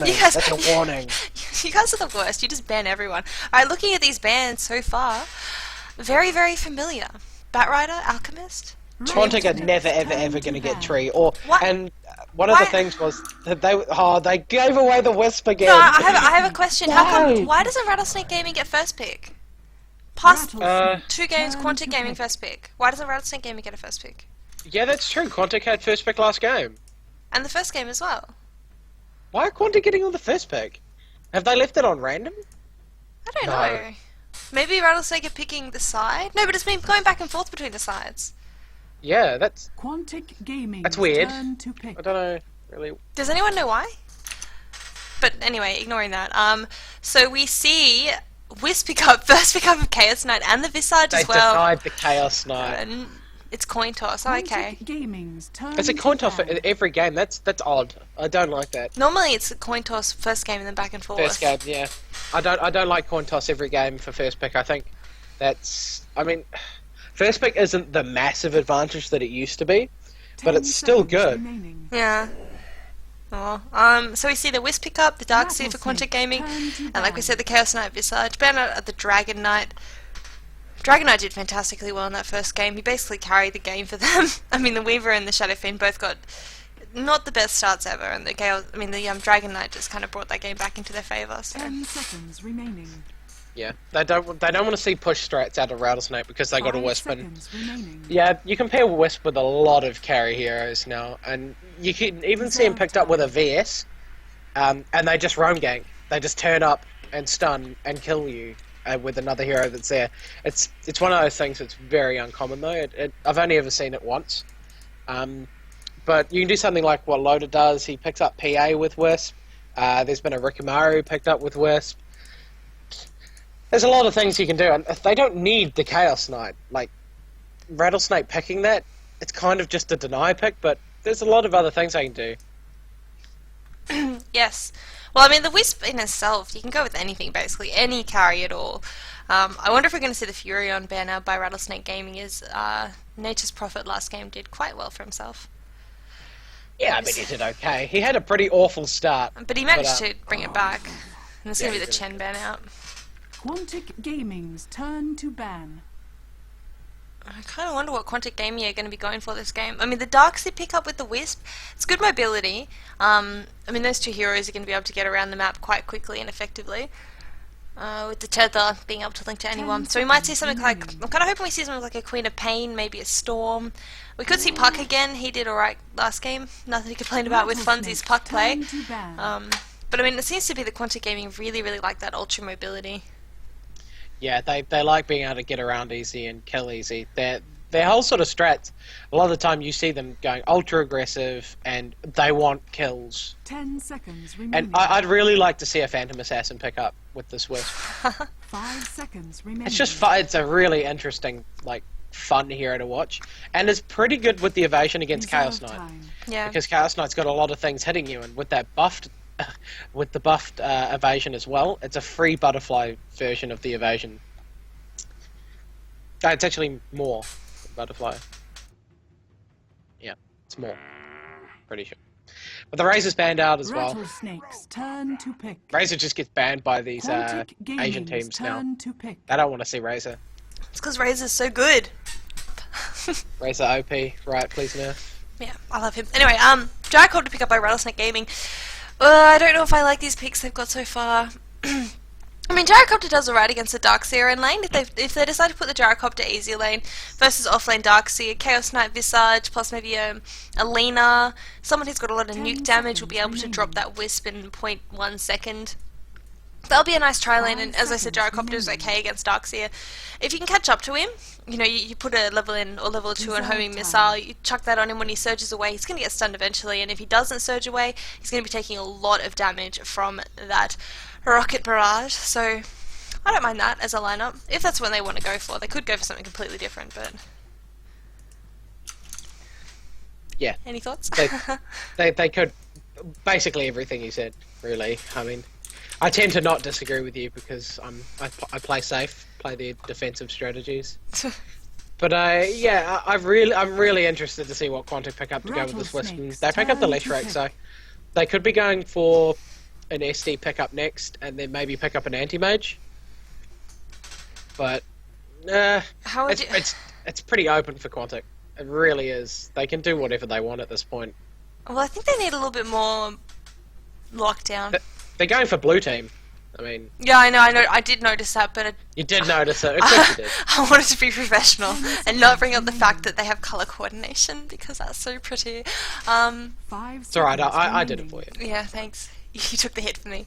That's a warning. You guys are the worst. You just ban everyone. Alright, looking at these bans so far, very, very familiar. Batrider, Alchemist. Quantic are never, ever going to get Tree. Or What? And one of the things was that they gave away the Wisp again. No, I have a question. How come? Why doesn't RattleSnake Gaming get first pick? Past 2 games, Quantic Gaming first pick. Why doesn't RattleSnake Gaming get a first pick? Yeah, that's true. Quantic had first pick last game. And the first game as well. Why are Quantic getting on the first pick? Have they left it on random? I don't know. Maybe RattleSnake are picking the side? No, but it's been going back and forth between the sides. Yeah, that's Quantic Gaming. That's weird. To pick. I don't know, really. Does anyone know why? But anyway, ignoring that. So we see Wisp pick up first pick up of Chaos Knight and the Visage as well. They denied the Chaos Knight. And it's coin toss. Oh, okay. Gaming's turn It's a coin toss for every game. That's odd. I don't like that. Normally it's a coin toss first game and then back and forth. First game, yeah. I don't like coin toss every game for first pick. I think that's. I mean, first pick isn't the massive advantage that it used to be, but it's still good. Remaining. Yeah. Oh, so we see the Wisp pick up, the Darkseer for Quantic Gaming, and like we said, the Chaos Knight Visage. Ban out at the Dragon Knight. Dragon Knight did fantastically well in that first game. He basically carried the game for them. I mean, the Weaver and the Shadow Fiend both got not the best starts ever, and the Dragon Knight just kind of brought that game back into their favour. So. 10 seconds remaining. Yeah, they don't want to see push strats out of RattleSnake because they got a 5 Wisp. And seconds remaining. yeah, you can pair Wisp with a lot of carry heroes now, and you can even see him picked up with a VS, and they just roam gank. They just turn up and stun and kill you with another hero that's there. It's one of those things that's very uncommon though. I've only ever seen it once, but you can do something like what Loda does. He picks up PA with Wisp. There's been a Rikimaru picked up with Wisp. There's a lot of things you can do, and they don't need the Chaos Knight. Like, RattleSnake picking that, it's kind of just a deny pick, but there's a lot of other things they can do. Yes. Well, I mean, the Wisp in itself, you can go with anything, basically. Any carry at all. I wonder if we're going to see the Furion banner by RattleSnake Gaming, as Nature's Prophet last game did quite well for himself. Yeah, I mean, he did okay. He had a pretty awful start. But he managed to bring it back. And it's going to be the Chen ban out. Quantic Gaming's turn to ban. I kind of wonder what Quantic Gaming are going to be going for this game. I mean, the Darkseer pick up with the Wisp, it's good mobility. I mean, those two heroes are going to be able to get around the map quite quickly and effectively. With the Tether being able to link to anyone. So we might see something like, I'm kind of hoping we see something like a Queen of Pain, maybe a Storm. We could see Puck again. He did alright last game. Nothing to complain about with Funzy's Puck play. But I mean, it seems to be that Quantic Gaming really, really like that ultra mobility. Yeah, they like being able to get around easy and kill easy. Their whole sort of strats, a lot of the time you see them going ultra aggressive and they want kills. 10 seconds remaining. And I'd really like to see a Phantom Assassin pick up with this Wisp. 5 seconds remaining. It's just fun. It's a really interesting, like, fun hero to watch. And it's pretty good with the evasion against Chaos Knight. Yeah. Because Chaos Knight's got a lot of things hitting you, and with that buffed with the buffed evasion as well, it's a free butterfly version of the evasion. It's actually more than butterfly. Yeah, it's more. Pretty sure. But the Razor's banned out as well. RattleSnake's turn to pick. Razor just gets banned by these Quantic Asian Gaming's teams now. turn to pick. They don't want to see Razor. It's because Razor's so good. Razor OP, right, please nerf. Yeah, I love him. Anyway, Gyrocopt to pick up by RattleSnake Gaming. I don't know if I like these picks they've got so far. I mean, Gyrocopter does alright against the Darkseer in lane. If they decide to put the Gyrocopter easy lane versus offlane Darkseer, Chaos Knight Visage, plus maybe a Lena, someone who's got a lot of nuke damage will be able to drop that Wisp in 0.1 second. That'll be a nice try lane, and as I said, Gyrocopter is okay against Darkseer. If you can catch up to him, you know, you put a level in or level 2 on homing missile, you chuck that on him when he surges away, he's going to get stunned eventually, and if he doesn't surge away, he's going to be taking a lot of damage from that rocket barrage. So I don't mind that as a lineup. If that's what they want to go for, they could go for something completely different, but yeah. Any thoughts? They could, basically everything you said, really. I mean, I tend to not disagree with you because I play safe, play the defensive strategies. But yeah, I'm really interested to see what Quantic pick up to go with this Wisp. They pick up the Leshrac, so they could be going for an SD pick up next, and then maybe pick up an anti-mage. But How would you... it's pretty open for Quantic. It really is. They can do whatever they want at this point. Well, I think they need a little bit more lockdown. They're going for blue team. I mean... Yeah, I know. I did notice that, but... You did notice it. Of course you did. I wanted to be professional and not bring up the fact that they have colour coordination, because that's so pretty. It's alright, I did it for you. Yeah, thanks. You took the hit for me.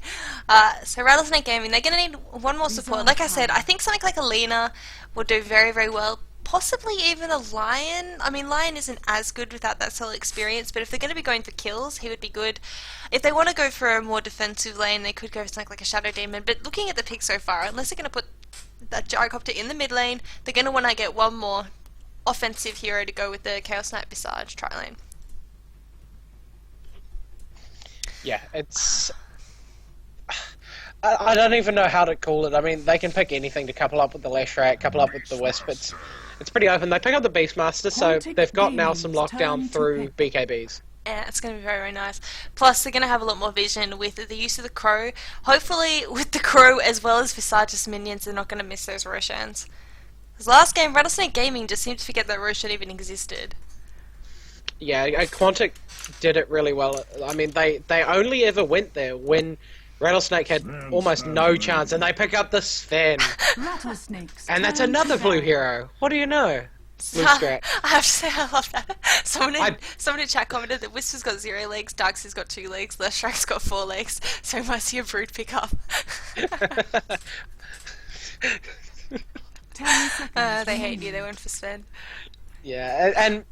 So RattleSnake Gaming, they're going to need one more support. Like I said, I think something like a Lena will do very, very well. Possibly even a Lion. I mean, Lion isn't as good without that solo experience, but if they're going to be going for kills, he would be good. If they want to go for a more defensive lane, they could go for something like a Shadow Demon. But looking at the pick so far, unless they're going to put that Gyrocopter in the mid lane, they're going to want to get one more offensive hero to go with the Chaos Knight Visage tri-lane. Yeah, it's... I don't even know how to call it. I mean, they can pick anything to couple up with the Leshrac, couple up with the Wisp. It's pretty open. They pick up the Beastmaster, so they've got now some lockdown through BKBs. Yeah, it's going to be very, very nice. Plus, they're going to have a lot more vision with the use of the Crow. Hopefully, with the Crow as well as Visage's minions, they're not going to miss those Roshans. Because last game, RattleSnake Gaming just seemed to forget that Roshan even existed. Yeah, Quantic did it really well. I mean, they only ever went there when Rattlesnake had almost no chance, and they pick up the Sven. And that's another blue hero. What do you know? Blue Scrap. I have to say, I love that. Someone in chat commented that Whisper's got 0 legs, Darksy's got 2 legs, Leshrac's got 4 legs, so we might see a Brood pick up. They hate you, they went for Sven. Yeah, and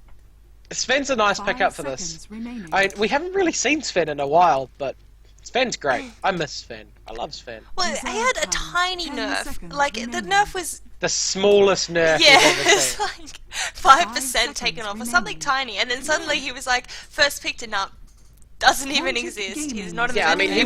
Sven's a nice pickup for this. We haven't really seen Sven in a while, but Sven's great. I miss Sven. I love Sven. Well, he had a tiny nerf. Like, the nerf was... The smallest nerf yeah, you've ever it's seen. like 5% taken off, or something tiny, and then suddenly he was like, first picked and up. Doesn't even exist. He's not in the Yeah, I mean, he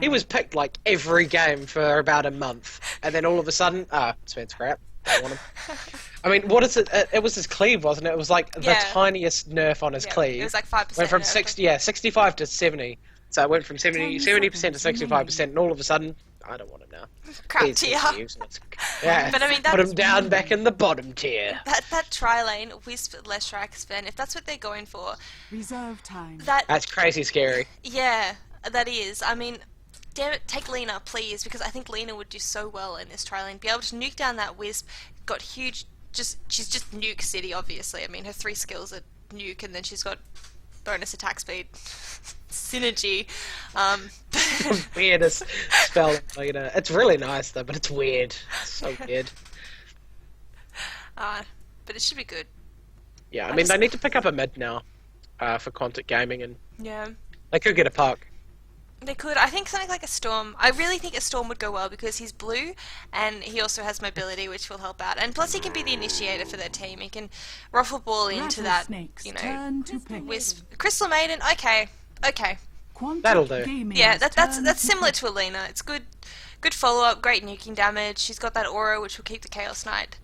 was picked like every game for about a month, and then all of a sudden, Sven's crap. Don't want him. I mean, what is it? It was his cleave, wasn't it? It was like the tiniest nerf on his cleave. It was like 5%. Went from 65 to 70. So it went from 70% to 65%, and all of a sudden, I don't want him now. Crap tier. Yeah, but I mean, put him down back in the bottom tier. That tri-lane, Wisp, Leshrac, Sven, if that's what they're going for... Reserve time. That's crazy scary. Yeah, that is. I mean, damn it, take Lena, please, because I think Lena would do so well in this tri-lane. Be able to nuke down that Wisp, got huge... She's just nuke city, obviously. I mean, her 3 skills are nuke, and then she's got bonus attack speed. Synergy. Weirdest spell, Lena. It's really nice though, but it's weird. It's so weird. But it should be good. Yeah, I mean, they need to pick up a mid now for Quantic Gaming, and yeah, they could get a puck. They could. I think something like a Storm. I really think a Storm would go well because he's blue and he also has mobility, which will help out. And plus he can be the initiator for their team. He can ruffle ball into that, you know, Wisp. Crystal Maiden, okay. That'll do. Yeah, that's similar to Alina. It's good follow-up, great nuking damage. She's got that aura which will keep the Chaos Knight.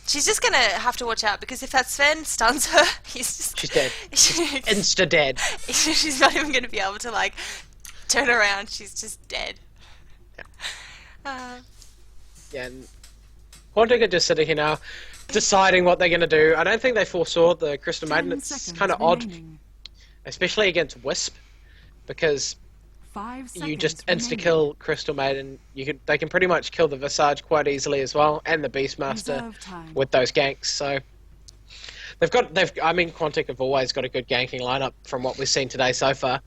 She's just gonna have to watch out because if that Sven stuns her, she's dead. Insta dead. She's not even gonna be able to like turn around. She's just dead. Yeah. And Quantic are just sitting here now, deciding what they're gonna do. I don't think they foresaw the Crystal Maiden. It's kind of odd, especially against Wisp, because you just insta-kill Crystal Maiden. They can pretty much kill the Visage quite easily as well, and the Beastmaster with those ganks. So I mean, Quantic have always got a good ganking lineup from what we've seen today so far.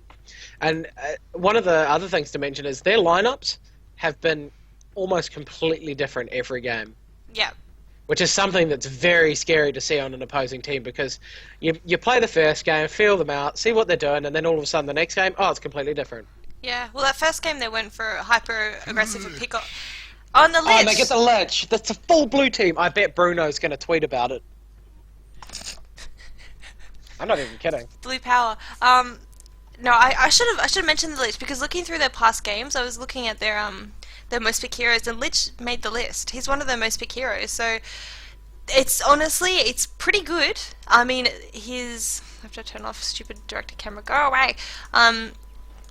And one of the other things to mention is their lineups have been almost completely different every game. Yeah. Which is something that's very scary to see on an opposing team, because you play the first game, feel them out, see what they're doing, and then all of a sudden the next game, it's completely different. Yeah, well that first game they went for hyper-aggressive and pick up on the Lich. Oh, they get the Lich. That's a full blue team. I bet Bruno's going to tweet about it. I'm not even kidding. Blue power. No, I should have mentioned the Lich, because looking through their past games, I was looking at their most pick heroes, and Lich made the list. He's one of their most pick heroes, so it's pretty good. I mean, I have to turn off stupid director camera. Go away.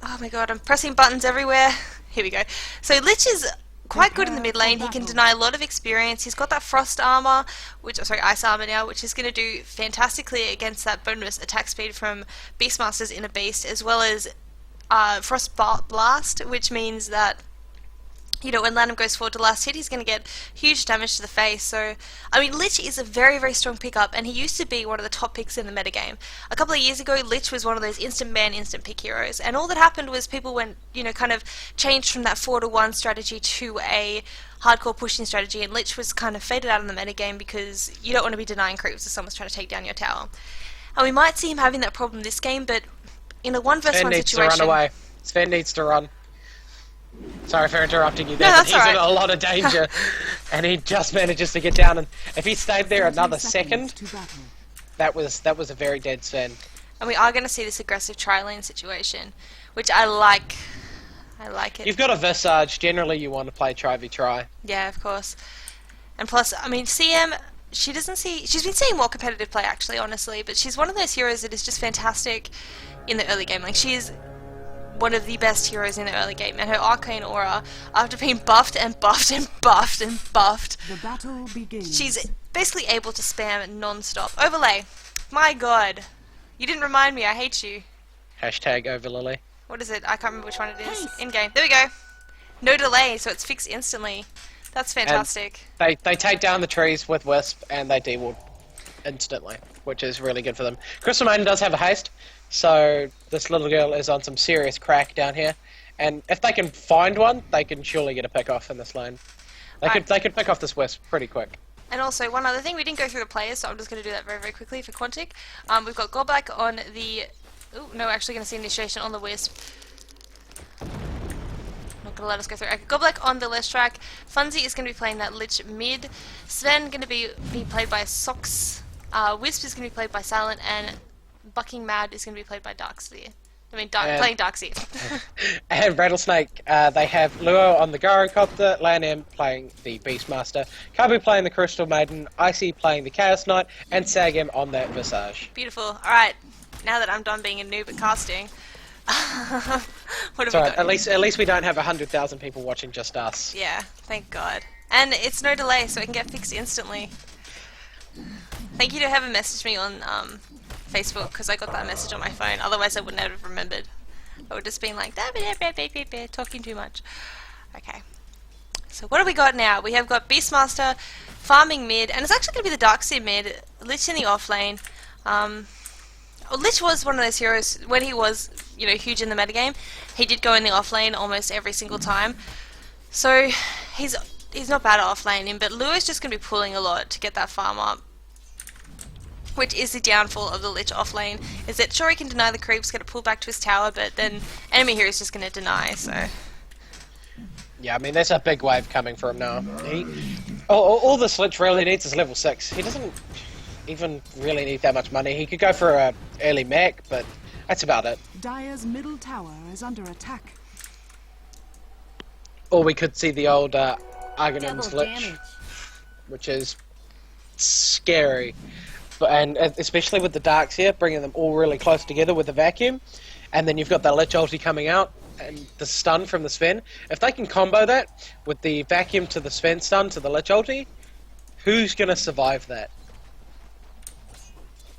Oh my god, I'm pressing buttons everywhere. Here we go. So Lich is quite good in the mid lane. He can deny a lot of experience. He's got that frost armor, ice armor now, which is going to do fantastically against that bonus attack speed from Beastmasters in a beast, as well as frost blast, which means that, you know, when Lanham goes forward to last hit, he's going to get huge damage to the face. So, I mean, Lich is a very, very strong pickup, and he used to be one of the top picks in the metagame. A couple of years ago, Lich was one of those instant ban, instant pick heroes, and all that happened was people went, you know, kind of changed from that 4-to-1 strategy to a hardcore pushing strategy, and Lich was kind of faded out in the metagame because you don't want to be denying creeps if someone's trying to take down your tower. And we might see him having that problem this game, but in a 1 versus 1 situation... Sven needs to run away. Sven needs to run. Sorry for interrupting you there, No, but he's right. in a lot of danger, and he just manages to get down. And if he stayed there another second, that was a very dead Sven. And we are going to see this aggressive tri-lane situation, which I like. I like it. You've got a Visage. Generally, you want to play try-v-try. Yeah, of course. And plus, I mean, CM, she's been seeing more competitive play, actually, honestly, but she's one of those heroes that is just fantastic in the early game. Like, she's one of the best heroes in the early game, and her arcane aura, after being buffed and buffed and buffed and buffed, The battle begins. she's basically able to spam non-stop. Overlay. My god. You didn't remind me, I hate you. Hashtag over Lily. What is it? I can't remember which one it is. In-game. There we go. No delay, so it's fixed instantly. That's fantastic. They take down the trees with Wisp, and they de-ward instantly, which is really good for them. Crystal Maiden does have a haste, so this little girl is on some serious crack down here, and if they can find one, they can surely get a pick off in this lane. They could pick off this Wisp pretty quick. And also, one other thing, we didn't go through the players, so I'm just going to do that very, very quickly for Quantic. We've got Gorblack on the... Oh, no, we're actually going to see initiation on the Wisp. Not going to let us go through. Okay, Gorblack on the Leshrac. Funzy is going to be playing that Lich mid. Sven going to be played by Sox. Wisp is going to be played by Silent, and Bucking Mad is going to be played by Darkseer. Playing Darkseer. And RattleSnake, they have Luo on the Gyrocopter, Lanham playing the Beastmaster, Kabu playing the Crystal Maiden, Icy playing the Chaos Knight, and Sagam on that Visage. Beautiful. Alright, now that I'm done being a noob at casting, what have So we got? at least we don't have 100,000 people watching just us. Yeah, thank God. And it's no delay, so it can get fixed instantly. Thank you to whoever messaged me on Facebook, because I got that message on my phone. Otherwise, I wouldn't have remembered. I would have just been like, talking too much. Okay. So what have we got now? We have got Beastmaster farming mid, and it's actually going to be the Darkseer mid, Lich in the off lane. Lich was one of those heroes, when he was, you know, huge in the metagame, he did go in the off lane almost every single time. So he's not bad at off laning, but Lou is just going to be pulling a lot to get that farm up. Which is the downfall of the Lich off lane, is that sure he can deny the creeps, get to pull back to his tower, but then enemy hero is just going to deny, so... Yeah, I mean, there's a big wave coming for him now. All this Lich really needs is level 6. He doesn't even really need that much money. He could go for an early mech, but that's about it. Dire's middle tower is under attack. Or we could see the old Argonon's Lich, which is scary. And especially with the Darkseer, bringing them all really close together with the vacuum, and then you've got that Lich ulti coming out, and the stun from the Sven. If they can combo that with the vacuum to the Sven stun to the Lich ulti, who's going to survive that?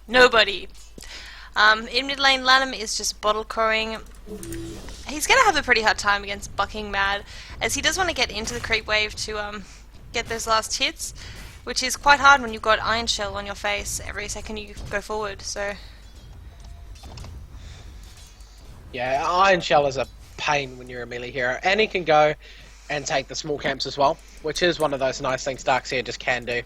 Nobody. In mid lane, Lanham is just bottle crowing. He's going to have a pretty hard time against Bucking Mad, as he does want to get into the creep wave to get those last hits, which is quite hard when you've got Iron Shell on your face every second you go forward, so... Yeah, Iron Shell is a pain when you're a melee hero, and he can go and take the small camps as well, which is one of those nice things Darkseer just can do.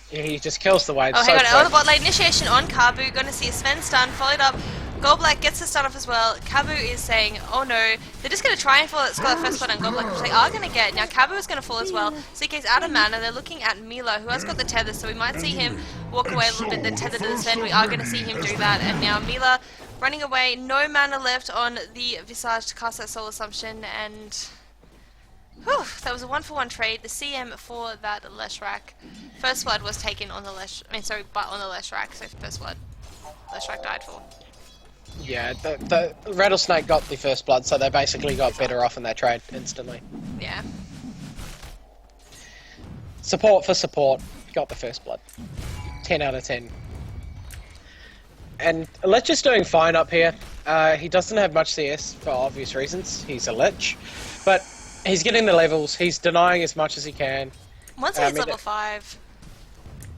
He just kills the wave. Oh, so hang on. Oh, quick. the bot lane initiation on Kabu. Gonna see a Sven stun, followed up. Goldblack gets the stun off as well. Kabu is saying, oh no, they're just gonna try and fall that Scholar first blood on Goldblack, which they are gonna get. Now Kabu is gonna fall as well. CK's out of mana. They're looking at Mila, who has got the tether, so we might see him walk away a little bit, then tether to the Sven. We are gonna see him do that. And now Mila running away. No mana left on the Visage to cast that Soul Assumption, and... Whew, that was a 1-for-1 trade. The CM for that Leshrac. First blood was taken on the but on the Leshrac, so first blood Leshrac died for. Yeah, the Rattlesnake got the first blood, so they basically got better off in their trade instantly. Yeah. Support for support, got the first blood. 10 out of 10. And Lich is doing fine up here. He doesn't have much CS for obvious reasons. He's a Lich. But he's getting the levels, he's denying as much as he can. Once he's level 5,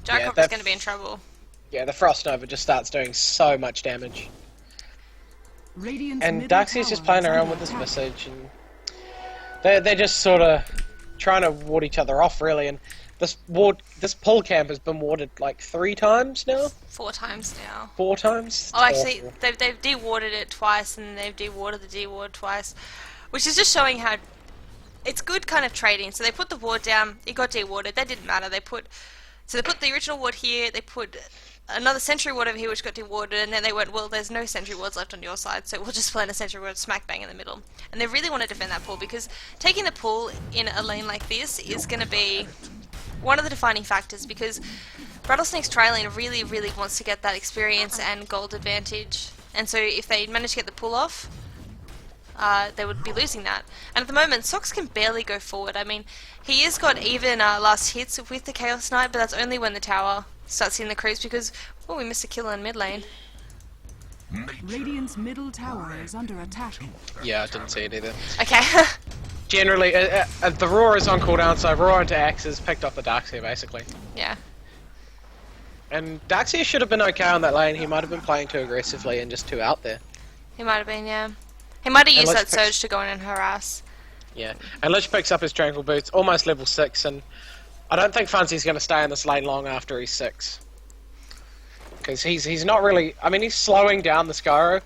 Jacob is going to be in trouble. Yeah, the Frost Nova just starts doing so much damage. Radiant's And middle Darkseid's just tower playing is around under with his attack. message, and they're just sort of trying to ward each other off, really. And this pull camp has been warded like 3 times now? 4 times now. 4 times? Oh, actually, Awful. they've de-warded it twice, and they've de-warded the de-ward twice, which is just showing how it's good kind of trading. So they put the ward down, it got de-warded, that didn't matter. They put the original ward here, they put another sentry ward over here which got de-warded, and then they went, well, there's no sentry wards left on your side, so we'll just plant a sentry ward smack bang in the middle. And they really want to defend that pool, because taking the pool in a lane like this is going to be one of the defining factors, because RattleSnake's tri lane really, really wants to get that experience and gold advantage, and so if they manage to get the pull off, they would be losing that. And at the moment, Sox can barely go forward. I mean, he has got even last hits with the Chaos Knight, but that's only when the tower starts hitting the creeps, because, oh, we missed a kill in mid lane. Radiant's middle tower is under attack. Yeah, I didn't see it either. Okay. Generally, the Roar is on cooldown, so Roar into Axes picked off the Darkseid, basically. Yeah. And Darkseid should have been okay on that lane. He might have been playing too aggressively and just too out there. He might have been, yeah. He might have used Lich that surge to go in and harass. Yeah, and Lich picks up his Tranquil Boots, almost level 6, and I don't think Funzy's going to stay in this lane long after he's 6. Because he's not really... I mean, he's slowing down the Skyro,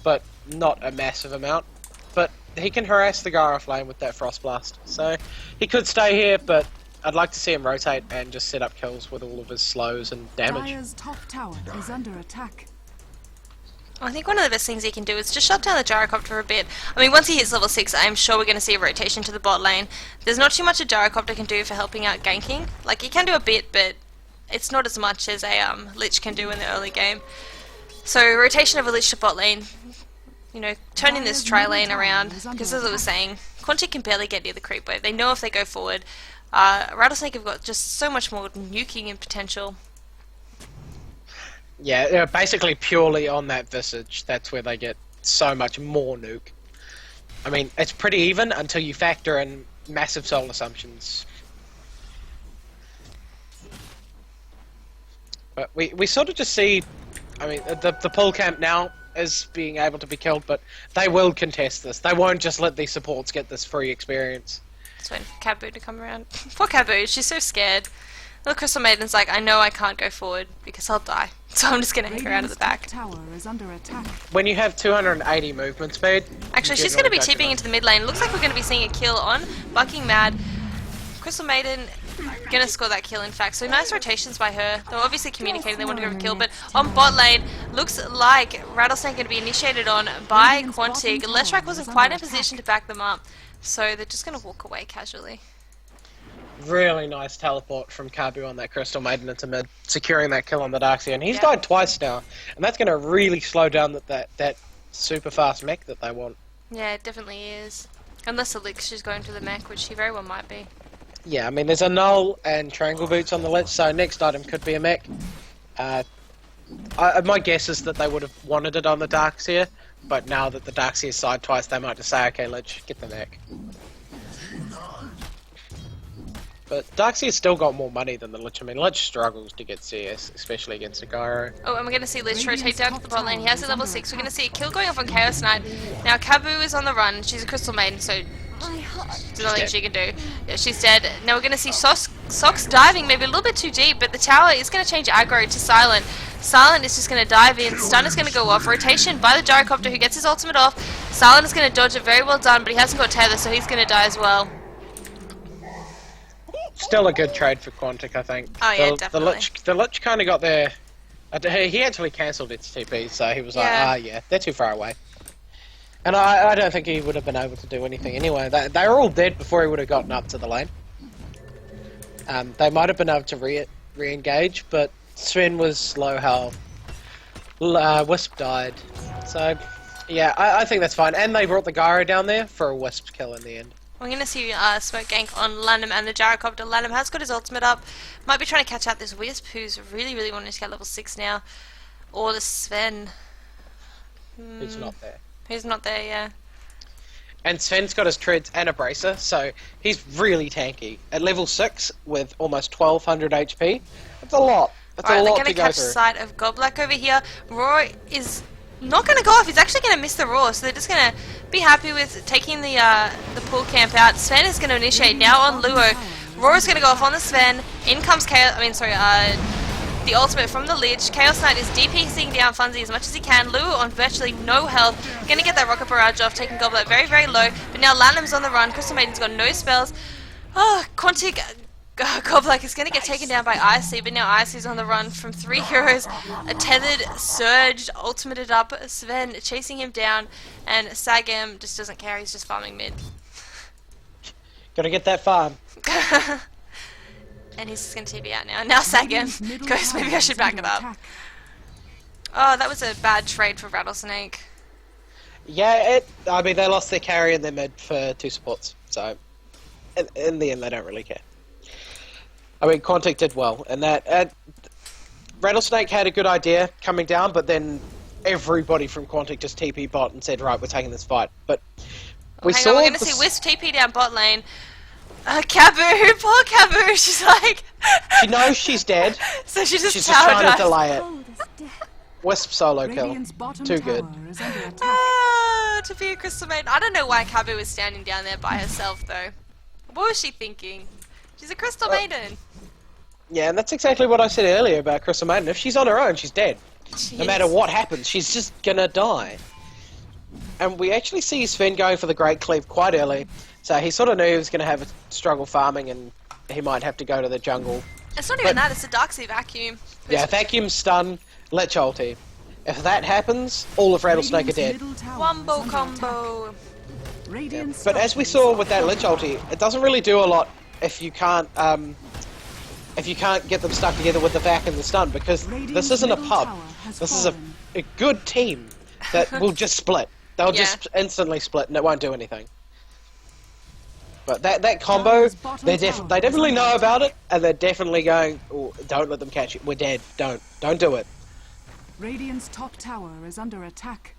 but not a massive amount. But he can harass the guy off lane with that Frost Blast. So he could stay here, but I'd like to see him rotate and just set up kills with all of his slows and damage. Dire's top tower is under attack. I think one of the best things he can do is just shut down the gyrocopter for a bit. I mean, once he hits level 6, I'm sure we're going to see a rotation to the bot lane. There's not too much a gyrocopter can do for helping out ganking. Like, he can do a bit, but it's not as much as a Lich can do in the early game. So, rotation of a Lich to bot lane, you know, turning this tri lane around, because as I was saying, Quantic can barely get near the creep wave. They know if they go forward. RattleSnake have got just so much more nuking in potential. Yeah, basically purely on that Visage, that's where they get so much more nuke. I mean, it's pretty even until you factor in massive soul assumptions. But we sort of just see, I mean, the pull camp now is being able to be killed, but they will contest this. They won't just let these supports get this free experience. Just waiting for Cabu to come around. Poor Cabu, she's so scared. Little Crystal Maiden's like, I know I can't go forward because I'll die, so I'm just gonna hang around at the back. Tower is under attack. When you have 280 movement speed... Actually, she's gonna be tipping into the mid lane. Looks like we're gonna be seeing a kill on Bucking Mad. Crystal Maiden gonna score that kill, in fact. So nice rotations by her. They were obviously communicating they want to go for a kill, but on bot lane, looks like RattleSnake gonna be initiated on by Quantic. Leshrac wasn't quite in position to back them up, so they're just gonna walk away casually. Really nice teleport from Kabu on that Crystal Maiden into mid, securing that kill on the Darkseid. And he's died twice now, and that's going to really slow down that super fast mech that they want. Yeah, it definitely is. Unless Elixir's going to the mech, which he very well might be. Yeah, I mean, there's a Null and Triangle Boots on the Lich, so next item could be a mech. My guess is that they would have wanted it on the Darkseid, but now that the Darkseid's side twice, they might just say, okay, Lich, get the mech. But Darkseid's still got more money than the Lich. I mean, Lich struggles to get CS, especially against a Gyro. Oh, and we're going to see Lich rotate down to the bot lane. He has a level 6. We're going to see a kill going off on Chaos Knight. Now, Kabu is on the run. She's a Crystal Maiden, so there's nothing she can do. Yeah, she's dead. Now we're going to see Sox diving maybe a little bit too deep, but the tower is going to change aggro to Silent. Silent is just going to dive in. Stun is going to go off. Rotation by the Gyrocopter, who gets his ultimate off. Silent is going to dodge it. Very well done, but he hasn't got Tether, so he's going to die as well. Still a good trade for Quantic, I think. Oh yeah, definitely. The Lich kind of got there. He actually cancelled its TP, so he was like, yeah, they're too far away. And I don't think he would have been able to do anything anyway. They were all dead before he would have gotten up to the lane. They might have been able to re-engage, but Sven was low health. Wisp died. So, yeah, I think that's fine. And they brought the gyro down there for a wisp kill in the end. We're going to see smoke gank on Lanham and the gyrocopter. Lanham has got his ultimate up. Might be trying to catch out this Wisp, who's really, really wanting to get level 6 now. Or the Sven. Who's not there. Who's not there, yeah. And Sven's got his treads and a bracer, so he's really tanky. At level 6, with almost 1200 HP, that's a lot. That's a lot to go through. They're going to catch sight of Goblak over here. Roy is not going to go off. He's actually going to miss the Roar, so they're just going to be happy with taking the pool camp out. Sven is going to initiate now on Luo. Roar is going to go off on the Sven. In comes the ultimate from the Lich. Chaos Knight is DPSing down Funzy as much as he can. Luo on virtually no health. Going to get that Rocket Barrage off, taking Goblet very, very low. But now Lanham's on the run. Crystal Maiden's got no spells. Oh, Quantic Goblak is going to get taken down by Icy, but now Icy's on the run from 3 heroes. A tethered, surged, ultimated up Sven chasing him down, and Sagam just doesn't care, he's just farming mid. Gotta get that farm. And he's just going to TP out now. Now Sagam goes, maybe I should back it up. Oh, that was a bad trade for RattleSnake. Yeah, I mean, they lost their carry and their mid for 2 supports, so in the end they don't really care. I mean, Quantic did well, and that RattleSnake had a good idea coming down, but then everybody from Quantic just TP bot and said, right, we're taking this fight. But we're going to see Wisp TP down bot lane. Cabu, poor Cabu, she's like... She knows she's dead, so she's just trying to delay it. Wisp solo kill. Too good. To be a Crystal Maiden. I don't know why Cabu was standing down there by herself, though. What was she thinking? She's a Crystal Maiden. Yeah, and that's exactly what I said earlier about Crystal Maiden. If she's on her own, she's dead. No matter what happens, she's just gonna die. And we actually see Sven going for the Great Cleave quite early, so he sort of knew he was gonna have a struggle farming and he might have to go to the jungle. It's not even that, it's a Darkseid Vacuum. Yeah, Vacuum, stun, Lich ulti. If that happens, all of RattleSnake are dead. Wombo combo. Yeah. But as we saw with that Lich ulti, it doesn't really do a lot if you can't get them stuck together with the vac and the stun, because this isn't a pub. This is a good team that will just split. They'll just instantly split and it won't do anything. But that combo, they definitely know about it, and they're definitely going, oh, don't let them catch it. We're dead. Don't do it. Radiant's top tower is under attack.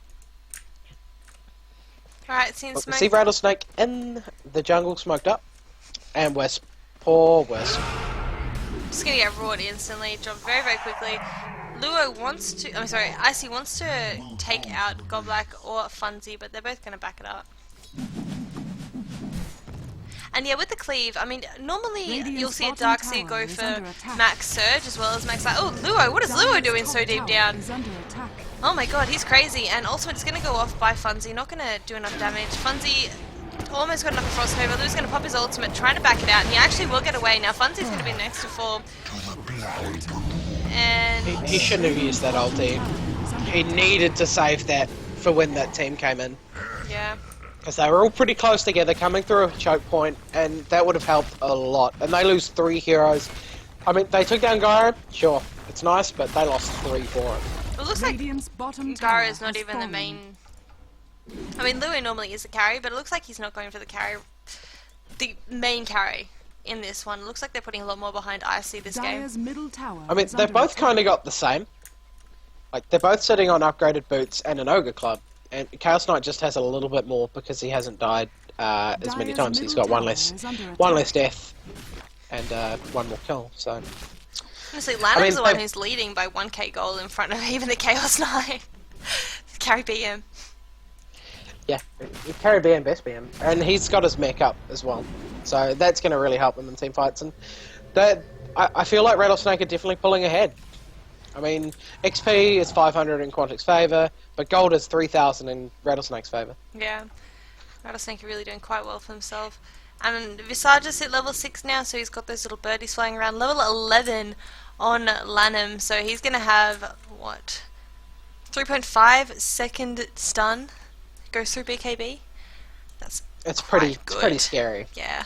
Alright, seeing smoke. See RattleSnake in the jungle smoked up, and Wisp. Poor Wisp. Just gonna get roared instantly, dropped very, very quickly. Luo wants to, Icy wants to take out Goblak or Funzy, but they're both gonna back it up. And yeah, with the cleave, I mean, normally you'll see a Darkseid go for max surge as well as max light. Oh, Luo, what is Luo doing so deep down? Oh my god, he's crazy. And Ultimate's gonna go off by Funzy, not gonna do enough damage. Funzy almost got enough of Frostnova. Luo's gonna pop his ultimate, trying to back it out, and he actually will get away. Now Funzy's gonna be next to fall. And he shouldn't have used that ulti. He needed to save that for when that team came in. Yeah. Because they were all pretty close together, coming through a choke point, and that would have helped a lot. And they lose 3 heroes. I mean, they took down Gyro, sure, it's nice, but they lost 3 for it. It looks like Gyro is not even the main... I mean, Luo normally is a carry, but it looks like he's not going for the main carry in this one. It looks like they're putting a lot more behind Icy this game. I mean, they've both kind of got the same. Like, they're both sitting on upgraded boots and an Ogre Club. And Chaos Knight just has a little bit more because he hasn't died as many times. He's got one less death and 1 more kill. So honestly, Lanham's the one who's leading by 1k gold in front of even the Chaos Knight. Carry BM. Yeah, carry BM, best BM, and he's got his mech up as well. So that's going to really help him in team fights. And I feel like RattleSnake are definitely pulling ahead. I mean, XP is 500 in Quantic's favour, but gold is 3,000 in RattleSnake's favour. Yeah, RattleSnake are really doing quite well for himself. And Visage is at level 6 now, so he's got those little birdies flying around. Level 11 on Lanham, so he's going to have, what, 3.5 second stun goes through BKB? It's pretty scary. Yeah.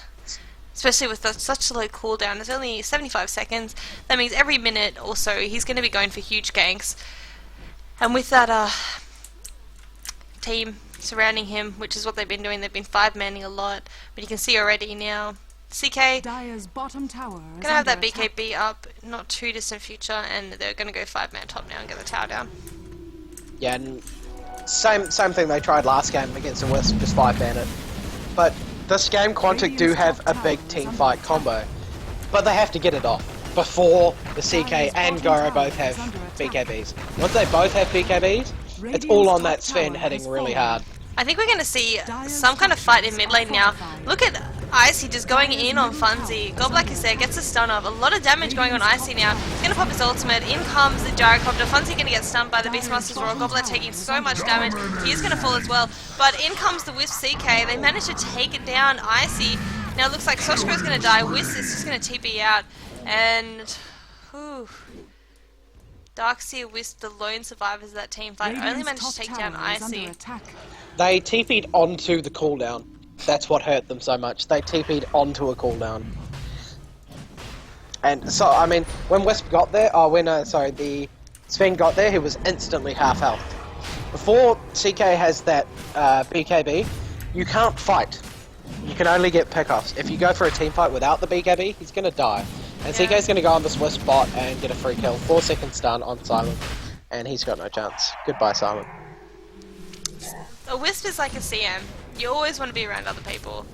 Especially with such a low cooldown. There's only 75 seconds. That means every minute or so he's going to be going for huge ganks. And with that team surrounding him, which is what they've been doing. They've been 5-manning a lot, but you can see already now CK Dire's bottom tower is gonna have that under attack. BKB up, not too distant future, and they're gonna go 5-man top now and get the tower down. Yeah, and same thing they tried last game against the Wisp, just 5-man it. But this game, Quantic do have a big team fight combo, but they have to get it off before the CK and Gyro both have BKBs. Once they both have BKBs, it's all on that Sven hitting really hard. I think we're going to see some kind of fight in mid lane now. Look at Icy just going in on Funzy. Goldblack is there, gets a stun off. A lot of damage going on Icy now. He's going to pop his ultimate. In comes the Gyrocopter. Funzy going to get stunned by the Beastmaster's Roar. Goldblack taking so much damage. He is going to fall as well. But in comes the Wisp CK. They managed to take it down. Icy. Now it looks like Soshko is going to die. Wisp is just going to TP out. And... whew. Darkseer, Wisp, the lone survivors of that team fight, only managed to take down Icy. They TP'd onto the cooldown. That's what hurt them so much. They TP'd onto a cooldown. And so, I mean, when Wisp got there, the Sven got there, he was instantly half health. Before CK has that BKB, you can't fight. You can only get pickoffs. If you go for a team fight without the BKB, he's going to die. And Yeah. CK's going to go on this Wisp bot and get a free kill. 4-second stun on Silent. And he's got no chance. Goodbye, Silent. A Wisp is like a CM. You always want to be around other people.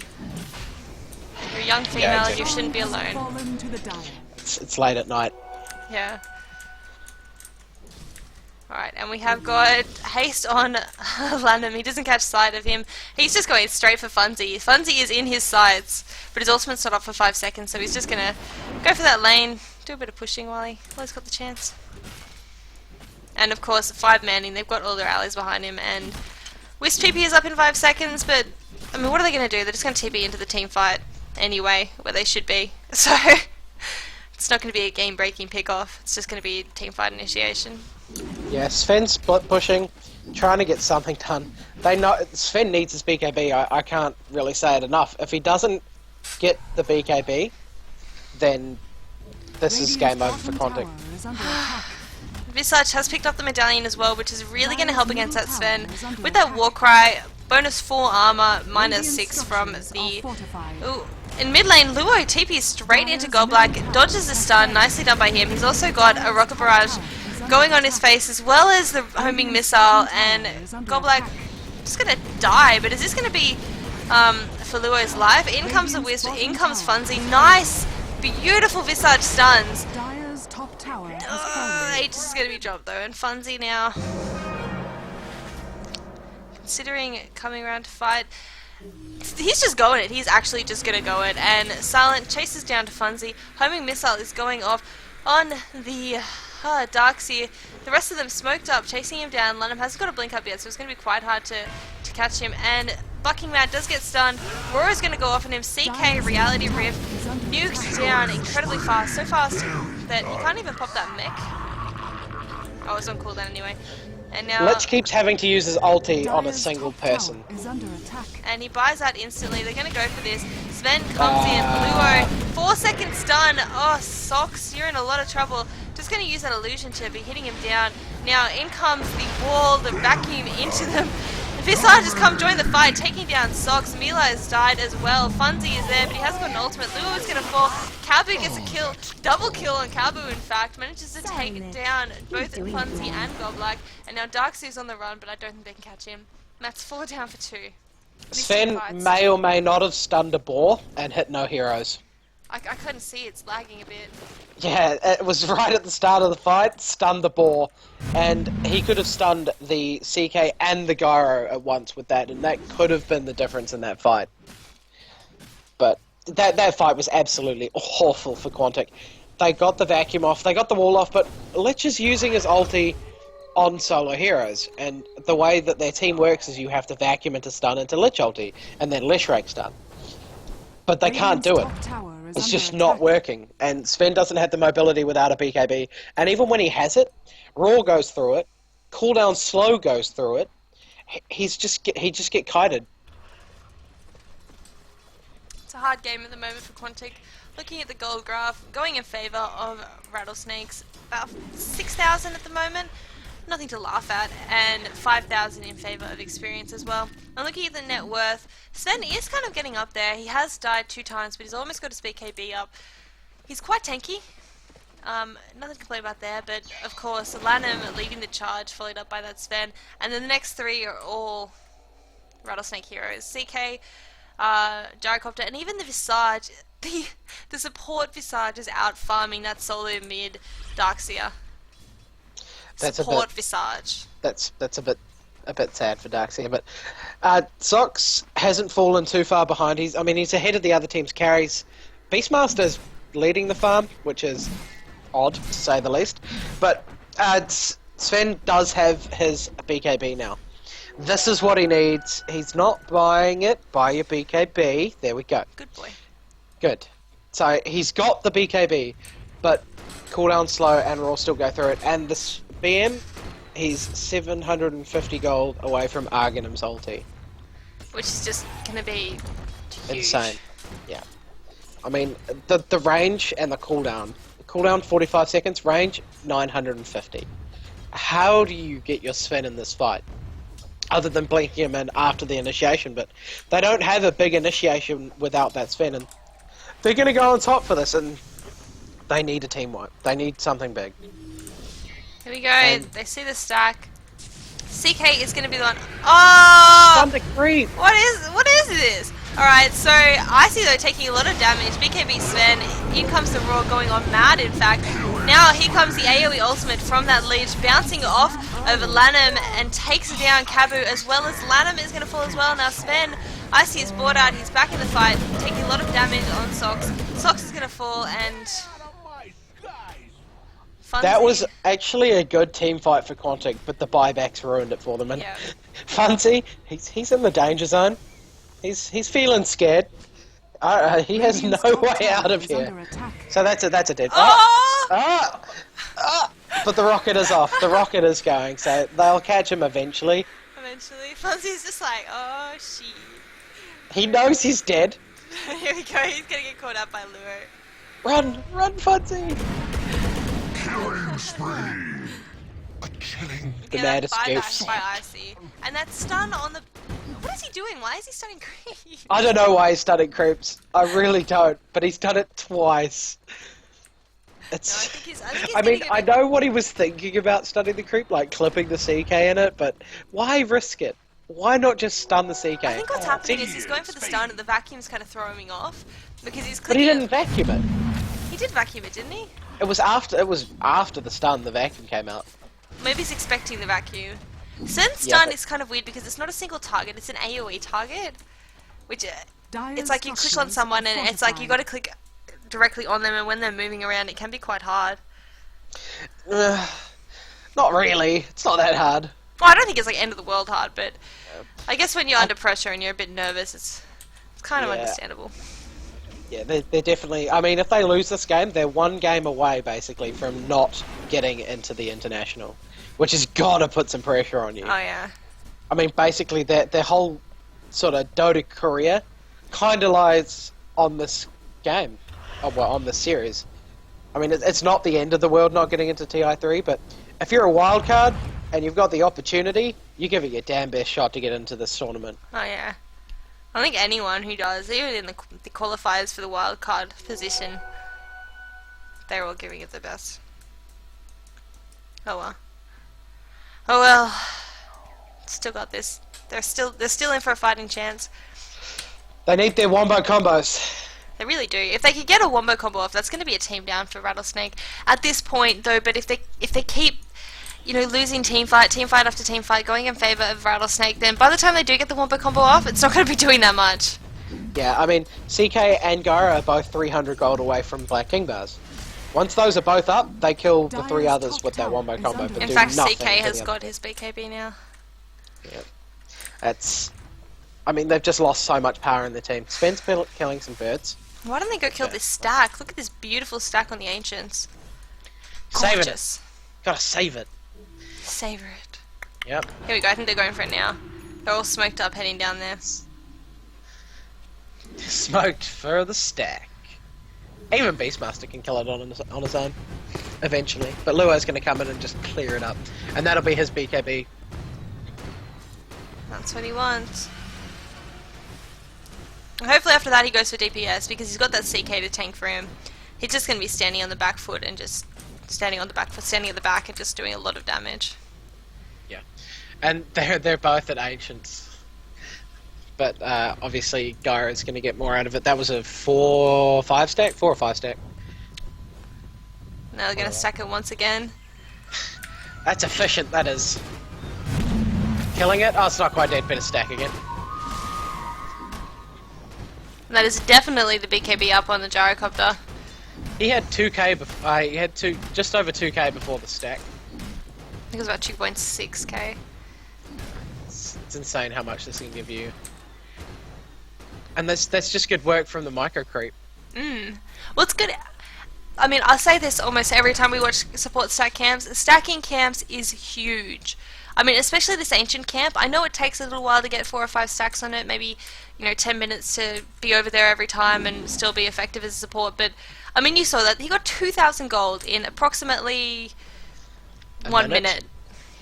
You're a young female, exactly. you shouldn't be alone. Fallen to the dire. It's late at night. Yeah. Alright, and we have got haste on Lanham. He doesn't catch sight of him. He's just going straight for Funzy. Funzy is in his sights, but his ultimate's not up for 5 seconds, so he's just gonna go for that lane, do a bit of pushing while he's got the chance. And of course, 5-manning, they've got all their allies behind him, and Wisp TP is up in 5 seconds, but, I mean, what are they gonna do? They're just gonna TP into the team fight anyway, where they should be. So, it's not gonna be a game-breaking pick-off, it's just gonna be team fight initiation. Yeah, Sven's split pushing, trying to get something done. They know Sven needs his BKB. I can't really say it enough. If he doesn't get the BKB, then this is game over for Quantic. Visage has picked up the medallion as well, which is really going to help against that Sven. With that Warcry, bonus 4 armor, minus 6 from the... Ooh. In mid lane, Luo TPs straight into Goldblack, dodges the stun, nicely done by him. He's also got a Rocket Barrage going on his face, as well as the homing missile, and Goldblack just going to die, but is this going to be for Luo's life? In comes the Wisp, in comes Funzy, nice, beautiful Visage stuns. Dire's top tower has fallen. Aegis is going to be dropped though, and Funzy now, considering coming around to fight, he's just going it. He's actually just going to go it, and Silent chases down to Funzy. Homing missile is going off on the Darkseer. The rest of them smoked up, chasing him down. Lunham hasn't got a blink up yet, so it's going to be quite hard to catch him. And Bucking Mad does get stunned. Roar's going to go off on him. CK Reality Rift nuked down incredibly fast, so fast that he can't even pop that mech. Oh, it's on cooldown anyway. And now Lich keeps having to use his ulti on a single person. and he buys out instantly. They're going to go for this. Sven comes in. Luo, 4-second stun. Oh, Socks, you're in a lot of trouble. Just going to use that illusion to be hitting him down. Now in comes the wall, the vacuum into them. Visage has come join the fight, taking down Socks. Mila has died as well. Funzy is there, but he hasn't got an ultimate. Luo is going to fall. Calbu gets a kill. Double kill on Calbu, in fact. Manages to take down both Funzy and Goldblack. And now Darkseer's on the run, but I don't think they can catch him. And that's 4 down for 2. Sven may or may not have stunned a boar and hit no heroes. I couldn't see, it's lagging a bit. Yeah, it was right at the start of the fight, stunned the boar, and he could have stunned the CK and the Gyro at once with that, and that could have been the difference in that fight. But that fight was absolutely awful for Quantic. They got the vacuum off, they got the wall off, but Lich is using his ulti on solo heroes, and the way that their team works is you have to vacuum into stun into Lich ulti, and then Lich rake stun. But they can't do it. It's just not working, and Sven doesn't have the mobility without a BKB, and even when he has it, Raw goes through it, cooldown slow goes through it, he just get kited. It's a hard game at the moment for Quantic. Looking at the gold graph, going in favour of Rattlesnakes, about 6,000 at the moment. nothing to laugh at, and 5,000 in favour of experience as well. I'm looking at the net worth. Sven is kind of getting up there. He has died 2 times, but he's almost got his BKB up. He's quite tanky. Nothing to complain about there, but of course, Lanham leading the charge, followed up by that Sven, and then the next 3 are all Rattlesnake heroes. CK, Gyrocopter, and even the Visage. The support Visage is out farming that solo mid Darkseer. Support Visage. That's a bit sad for Darkseer, but Sox hasn't fallen too far behind. He's ahead of the other team's carries. Beastmaster's leading the farm, which is odd to say the least. But Sven does have his BKB now. This is what he needs. He's not buying it. Buy your BKB. There we go. Good boy. Good. So he's got the BKB, but cooldown slow and we'll still go through it. And this BM, he's 750 gold away from Arghanim's ulti. Which is just going to be huge. Insane. Yeah. I mean, the range and the cooldown. The cooldown 45 seconds, range 950. How do you get your Sven in this fight? Other than blinking him in after the initiation, but they don't have a big initiation without that Sven, and they're going to go on top for this, and they need a team wipe. They need something big. Here we go. They see the stack. CK is going to be the one. Oh! Time to creep. What is this? Alright, so Icy though taking a lot of damage. BKB Sven, in comes the Roar going on mad in fact. Now here comes the AoE ultimate from that leech, bouncing off over Lanham and takes down Cabu, as well as Lanham is going to fall as well. Now Sven, Icy is brought out, he's back in the fight, taking a lot of damage on Sox. Sox is going to fall and... Funzy. That was actually a good team fight for Quantic, but the buybacks ruined it for them. And yeah. Funzy, he's in the danger zone. He's feeling scared. He has no way out of here. So that's a dead fight. But the rocket is off. The rocket is going. So they'll catch him eventually. Eventually, Funzy's just like, oh shit. He knows he's dead. Here we go. He's gonna get caught up by Luo. Run, Funzy! Killing spree. A killing. The Yeah, mad that buyback escapes. by Icy. And that stun on the... What is he doing? Why is he stunning creep? I don't know why he's stunning creeps. I really don't. But he's done it twice. It's. I mean, I know what he was thinking about stunning the creep, like clipping the CK in it, but why risk it? Why not just stun the CK? I think what's happening is he's going for the stun and the vacuum's kind of throwing him off. Because he's But clicking... he didn't vacuum it. He did vacuum it, didn't he? It was after the stun the vacuum came out. Maybe he's expecting the vacuum. Sven's stun is kind of weird because it's not a single target, it's an AoE target. Which, it's like you click on someone and it's like you gotta click directly on them, and when they're moving around it can be quite hard. Not really. It's not that hard. Well, I don't think it's like end of the world hard, but I guess when you're under pressure and you're a bit nervous, it's kind of understandable. Yeah, they're definitely... I mean, if they lose this game, they're one game away, basically, from not getting into the International. Which has got to put some pressure on you. Oh, yeah. I mean, basically, their whole sort of Dota career kind of lies on this game. Oh, well, on this series. I mean, it's not the end of the world not getting into TI3, but if you're a wildcard and you've got the opportunity, you give it your damn best shot to get into this tournament. Oh, yeah. I think anyone who does, even in the qualifiers for the wildcard position, they're all giving it their best. Oh well. Oh well. Still got this. They're still in for a fighting chance. They need their wombo combos. They really do. If they could get a wombo combo off, that's going to be a team down for RattleSnake at this point, though. But if they keep, you know, losing team fight after team fight, going in favor of RattleSnake, then by the time they do get the wombo combo off, it's not going to be doing that much. Yeah, I mean, CK and Gara are both 300 gold away from Black King bars. Once those are both up, they kill the 3 others with that wombo combo. But In do fact, nothing CK to has the got his BKB now. Yeah. That's... I mean, they've just lost so much power in the team. Sven's killing some birds. Why don't they go kill this stack? Look at this beautiful stack on the Ancients. Saving Gorgeous. it. Gotta save it. Savor it. Yep. Here we go. I think they're going for it now. They're all smoked up heading down there. Smoked for the stack. Even Beastmaster can kill it on his own. eventually. But Luo's going to come in and just clear it up. And that'll be his BKB. That's what he wants. Hopefully after that he goes for DPS because he's got that CK to tank for him. He's just going to be standing on the back foot and just standing at the back and just doing a lot of damage. Yeah. And they're both at Ancients. But obviously Gyro's going to get more out of it. That was a 4 or 5 stack. Now they're going to stack it once again. That's efficient, that is. Killing it? Oh, it's not quite dead, better stack again. That is definitely the BKB up on the gyrocopter. He had 2k he had just over 2k before the stack. I think it was about 2.6k. It's insane how much this can give you. And that's just good work from the micro creep. Well, it's good. I mean, I say this almost every time we watch support stack camps. Stacking camps is huge. I mean, especially this ancient camp. I know it takes a little while to get 4 or 5 stacks on it. Maybe, 10 minutes to be over there every time and still be effective as a support. But I mean, you saw that he got 2,000 gold in approximately 1 minute.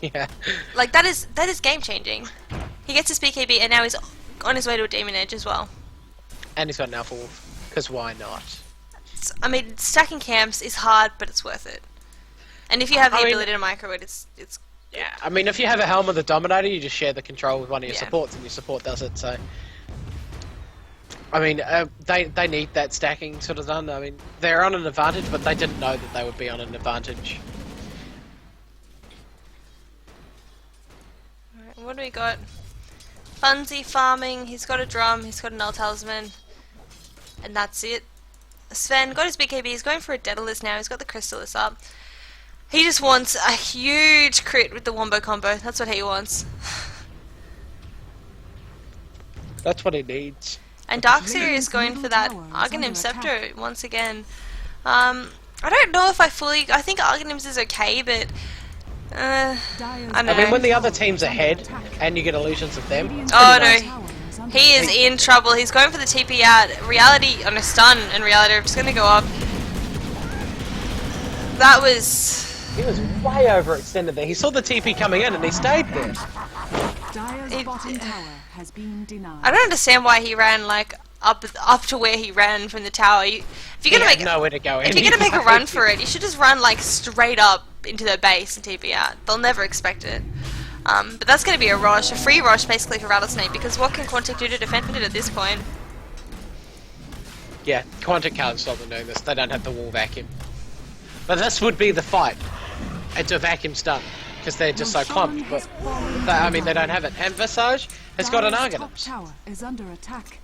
Yeah. Like that is game changing. He gets his BKB and now he's on his way to a Demon Edge as well. And he's got an Alpha Wolf, because why not? I mean, stacking camps is hard, but it's worth it. And if you have the ability to micro it, it's yeah. I mean, if you have a Helm of the Dominator, you just share the control with one of your Yeah. supports, and your support does it. So, I mean, they need that stacking sort of done. I mean, they're on an advantage, but they didn't know that they would be on an advantage. Alright, what do we got? Funzy farming, he's got a drum, he's got an Null Talisman, and that's it. Sven got his BKB, he's going for a Daedalus now, he's got the Crystallis up. He just wants a huge crit with the Wombo combo, that's what he wants. That's what he needs. And Darkseer is going for that Arcanum Scepter once again. I don't know if I think Arcanum's is okay, but I don't know. I mean, when the other team's ahead, and you get illusions of them. Oh no, he is in trouble. He's going for the TP out. Reality on a stun, and Reality are just going to go up. That was... He was way overextended there. He saw the TP coming in, and he stayed there. Dire's bottom tower has been denied. I don't understand why he ran like up to where he ran from the tower. If you're gonna He had nowhere to go if you're gonna make a run for it, you should just run like straight up into their base and TP out. They'll never expect it. But that's going to be a rush, a free rush basically for RattleSnake, because what can Quantic do to defend it at this point? Yeah, Quantic can't stop them doing this. They don't have the wall vacuum. But this would be the fight. It's a vacuum stun, because they're just so clumped. But I mean, they don't have it. And Visage has got an Arcanum. Tower is under attack.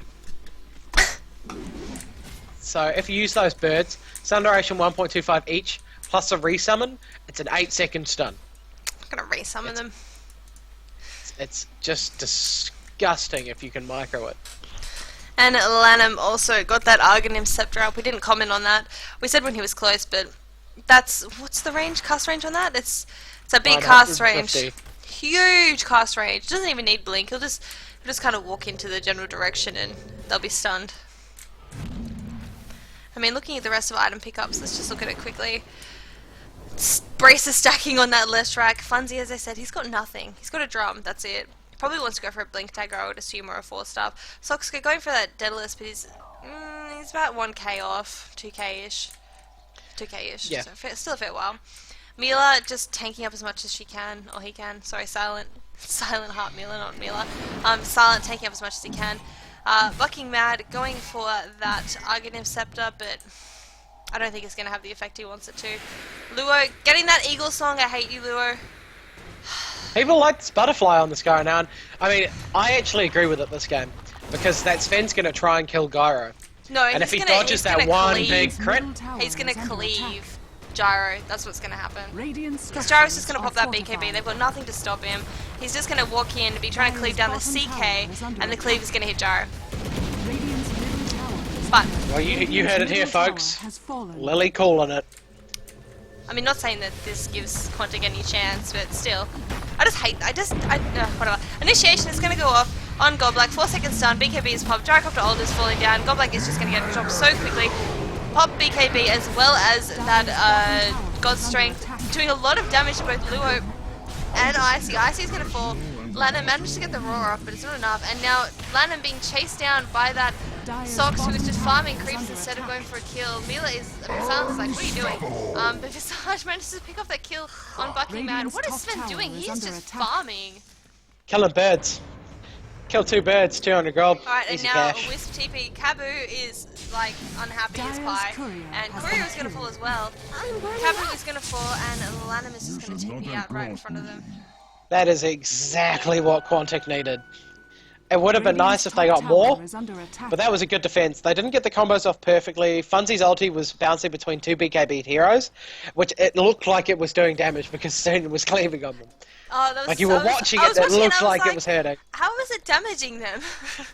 So if you use those birds, stun duration 1.25 each, plus a resummon, it's an 8-second stun. I'm gonna resummon them. It's just disgusting if you can micro it. And Lanham also got that Arcanum Scepter up. We didn't comment on that. We said when he was close, but that's... What's the range? Cast range on that? It's a big cast range. 150. Huge cast range. Doesn't even need blink. He'll just kind of walk into the general direction and they'll be stunned. I mean, looking at the rest of item pickups, let's just look at it quickly. Bracer stacking on that left rack. Funzy, as I said, he's got nothing. He's got a drum, that's it. Probably wants to go for a blink dagger, I would assume, or a 4-star. Soxka going for that Daedalus, but he's about 1k off, 2k-ish. 2k-ish, Yeah. so still a fair while. Mila just tanking up as much as she can, or he can. Sorry, Silent Heart Mila, not Mila. Silent tanking up as much as he can. Bucking Mad going for that Arcanum Scepter, but I don't think it's going to have the effect he wants it to. Luo getting that Eagle song. I hate you, Luo. People like this butterfly on this guy now, and I mean, I actually agree with it this game, because that Sven's going to try and kill Gyro. No, And if he dodges that one big crit, he's going to cleave Gyro. That's what's going to happen. Radiant Because Gyro's just going to pop that BKB. They've got nothing to stop him. He's just going to walk in, be trying to cleave down the CK, and the cleave is going to hit Gyro. But well, you heard it here, folks. Lily calling it. I mean, not saying that this gives Quantic any chance, but still. Whatever. Initiation is going to go off on Goblak. 4-second stun, BKB is popped, Gyrocopter ult is falling down. Goblak is just going to get dropped so quickly. Pop BKB as well as that God's Strength, doing a lot of damage to both Luo and Icy. Icy's gonna fall. Lanham managed to get the roar off, but it's not enough. And now Lanham being chased down by that Sox, who is just farming creeps instead of going for a kill. Mila is, Silence is like, what are you doing? But Visage manages to pick off that kill on Bucky Man. What is Sven doing? He is just farming. Killing birds. Kill 2 birds, 200 gold. Alright, and Easy now cash. Wisp TP. Kabu is like unhappy as pie. And Courier is gonna fall as well. Kabu is gonna fall and Lanham is just gonna TP out right in front of them. That is exactly what Quantic needed. It would have been nice if they got more, but that was a good defense. They didn't get the combos off perfectly. Funzy's ulti was bouncing between 2 BKB heroes, which it looked like it was doing damage because Sen was cleaving on them. Oh, that was Like you were watching it, it looked like it was hurting. How was it damaging them?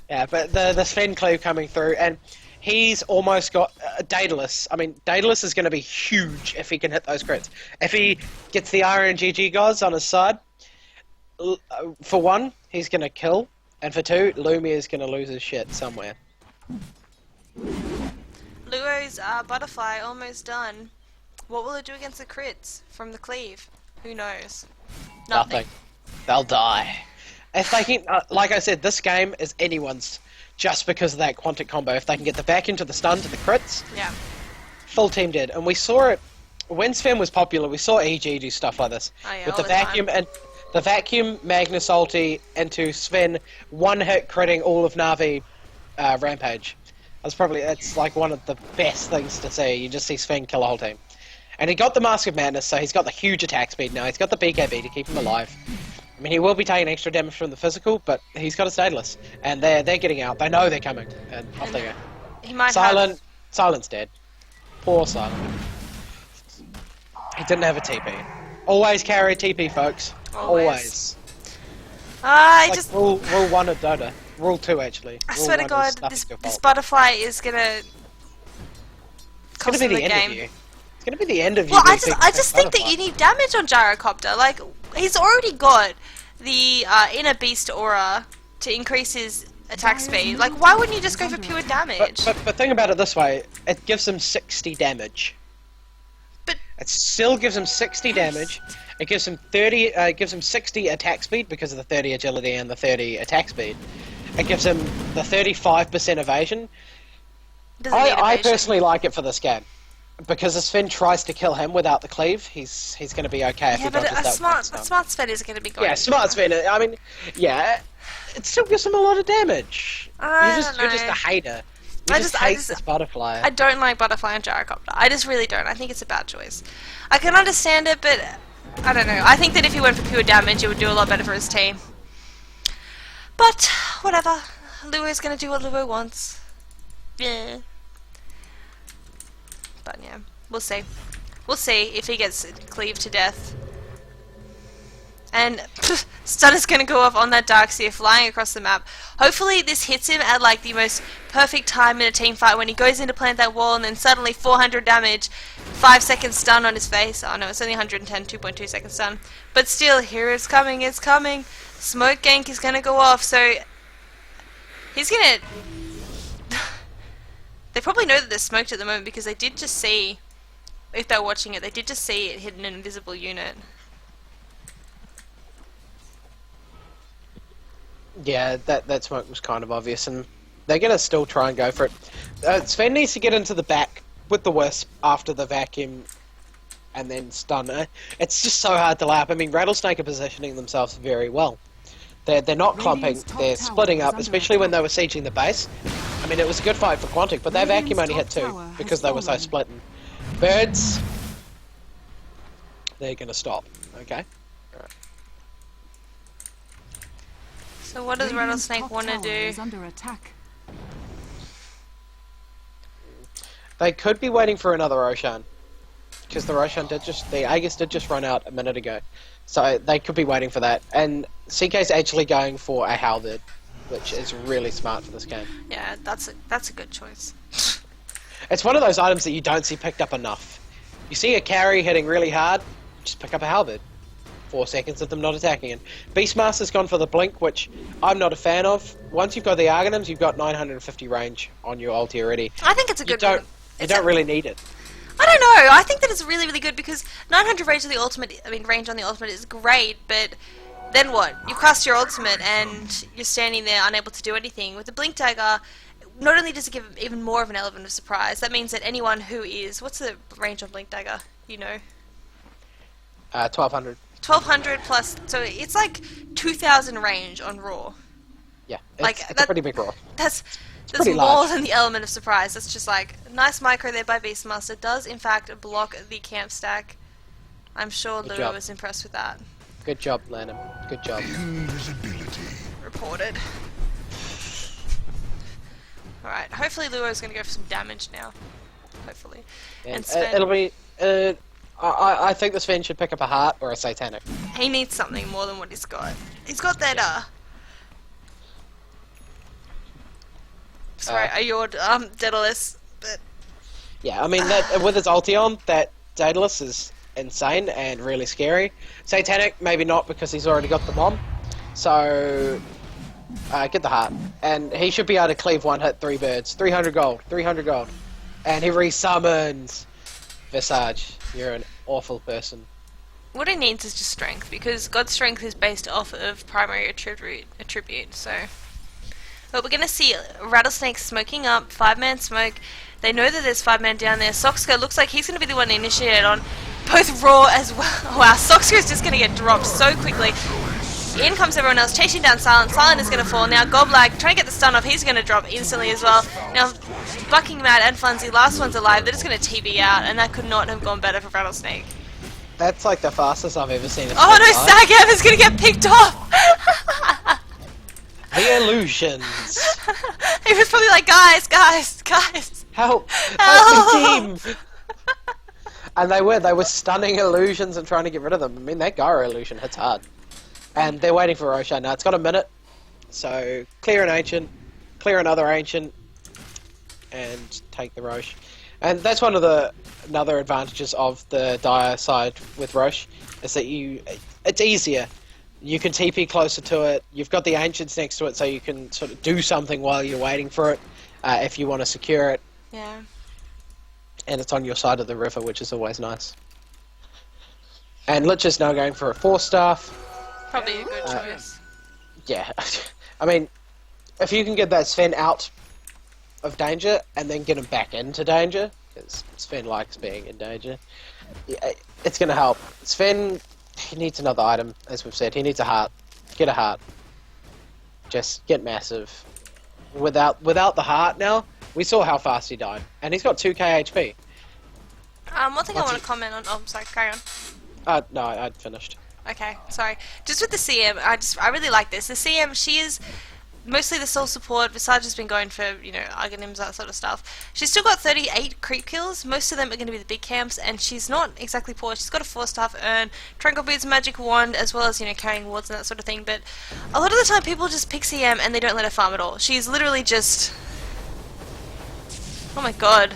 Yeah, but the Sven cleave coming through, and he's almost got Daedalus. I mean, Daedalus is going to be huge if he can hit those crits. If he gets the RNGG gods on his side, for 1, he's going to kill, and for 2, Lumia is going to lose his shit somewhere. Luo's butterfly almost done. What will it do against the crits from the cleave? Who knows? Nothing. They'll die. If they can, like I said, this game is anyone's just because of that Quantic combo. If they can get the back into the stun to the crits, Yeah. full team did. And we saw it when Sven was popular. We saw EG do stuff like this Oh, yeah, with all the the time. vacuum and the vacuum Magnus ulti into Sven, 1-hit critting all of Na'Vi Rampage. That's like one of the best things to see. You just see Sven kill a whole team. And he got the Mask of Madness, so he's got the huge attack speed now. He's got the BKB to keep him alive. I mean, he will be taking extra damage from the physical, but he's got a Daedalus. And they're getting out. They know they're coming. And off they go. He might Silent's dead. Poor Silent. He didn't have a TP. Always carry a TP, folks. Always. I Like just... rule 1 of Dota. Rule 2, actually. I Rule swear to 1 God, is nothing this your this fault. butterfly is gonna It's gonna cost be them the the end game. of you. It's gonna be the end of you. Well, I being just think that butterfly. you need damage on Gyrocopter. Like, he's already got the inner beast aura to increase his attack speed. Like, why wouldn't you just go for pure damage? But think about it this way: it gives him 60 damage. But- it still gives him 60 damage. It gives him 30. It gives him 60 attack speed because of the 30 agility and the 30 attack speed. It gives him the 35% evasion. Doesn't need I evasion. personally like it for this game because if Sven tries to kill him without the cleave, he's going to be okay if Yeah, he but dodges a that smart stun. Sven is going to be going. Yeah, smart Sven. I mean, yeah, it still gives him a lot of damage. I You're don't just know. a hater. You I just just- hate this butterfly. I don't like Butterfly and Gyrocopter. I just really don't. I think it's a bad choice. I can understand it, but I don't know. I think that if he went for pure damage, it would do a lot better for his team. But, whatever. Luo's gonna do what Luo wants. Yeah. But yeah, we'll see. We'll see if he gets cleaved to death. And stun is going to go off on that Darkseer flying across the map. Hopefully this hits him at like the most perfect time in a team fight when he goes in to plant that wall and then suddenly 400 damage, 5 seconds stun on his face. Oh no, it's only 110, 2.2 seconds stun. But still, here it's coming, it's coming. Smoke gank is going to go off, so he's going to... They probably know that they're smoked at the moment because they did just see, if they're watching it, they did just see it hit an invisible unit. Yeah, that smoke was kind of obvious, and they're going to still try and go for it. Sven needs to get into the back with the Wisp after the vacuum and then stun. It's just so hard to lap. I mean, RattleSnake are positioning themselves very well. They're not clumping, they're splitting up, especially when they were sieging the base. I mean, it was a good fight for Quantic, but their vacuum only hit 2 because they were so splitting. Birds, they're going to stop, okay? Alright. So what does RattleSnake want to do? Under attack. They could be waiting for another Roshan. Because the Roshan the Aegis did just run out a minute ago. So they could be waiting for that. And CK's actually going for a Halberd, which is really smart for this game. Yeah, that's a good choice. It's one of those items that you don't see picked up enough. You see a carry hitting really hard, just pick up a Halberd. 4 seconds of them not attacking it. Beastmaster's gone for the Blink, which I'm not a fan of. Once you've got the Argonams, you've got 950 range on your ulti already. I think it's a You good. don't really need it. I don't know. I think that it's really, really good because 900 range on the ultimate. I mean, range on the ultimate is great, but then what? You cast your ultimate and you're standing there unable to do anything. With the blink dagger, not only does it give even more of an element of surprise, that means that anyone who is, what's the range on blink dagger? You know, 1200. 1200 plus. So it's like 2000 range on raw. Yeah, Like, it's a pretty big roll. That's pretty more large. than the element of surprise. It's just like nice micro there by Beastmaster. Does in fact block the camp stack. I'm sure Good Lou job. was impressed with that. Good job, Lanham. Good job. Invisibility. Reported. Alright, hopefully Luo's going to go for some damage now. Hopefully. And Sven, It'll be. I think the Sven should pick up a heart or a satanic. he needs something more than what he's got. He's got that, Sorry, I yawed, Daedalus, but... Yeah, I mean, that with his ulti on, that Daedalus is insane and really scary. Satanic, maybe not because he's already got the bomb. So, get the heart. And he should be able to cleave one hit 3 birds. 300 gold, 300 gold. And he resummons Visage. You're an awful person. What he needs is just strength, because God's strength is based off of primary attribute, so... But we're going to see RattleSnake smoking up, 5-man smoke. They know that there's 5 men down there. Soxka looks like he's going to be the one to initiate on both Raw as well. Wow, Soxka is just going to get dropped so quickly. In comes everyone else, chasing down Silent. Silent is going to fall. Now Goblag, trying to get the stun off, he's going to drop instantly as well. Now, Bucking Mad and Funzy, last one's alive. They're just going to TB out, and that could not have gone better for RattleSnake. That's like the fastest I've ever seen it. Oh no, Sagam is going to get picked off! The illusions. He was probably like, guys. Help! Help! Help the team! And they were stunning illusions and trying to get rid of them. I mean, that Gyro illusion hits hard. And they're waiting for Roshan now. It's got a minute. So, clear an Ancient, clear another Ancient, and take the Roche. And that's one of the another advantages of the Dire side with Roche, is that it's easier. You can TP closer to it. You've got the Ancients next to it, so you can sort of do something while you're waiting for it, if you want to secure it. Yeah. And it's on your side of the river, which is always nice. And Lich is now going for a 4-staff. Probably a good choice. Yeah, I mean, if you can get that Sven out of danger and then get him back into danger, because Sven likes being in danger, yeah, it's going to help. Sven, he needs another item, as we've said. He needs a heart. Get a heart. Just get massive. Without the heart now, we saw how fast he died. And he's got 2k HP. One thing I want to comment on... Oh, sorry, carry on. No, I'd finished. Okay, sorry. Just with the CM, I really like this. The CM, she is mostly the sole support. Visage has been going for, you know, Arganims, that sort of stuff. She's still got 38 creep kills. Most of them are going to be the big camps, and she's not exactly poor. She's got a 4-staff urn, Tranquil Boots, Magic Wand, as well as, you know, carrying wards and that sort of thing. But a lot of the time people just pick CM and they don't let her farm at all. She's literally just... Oh my god.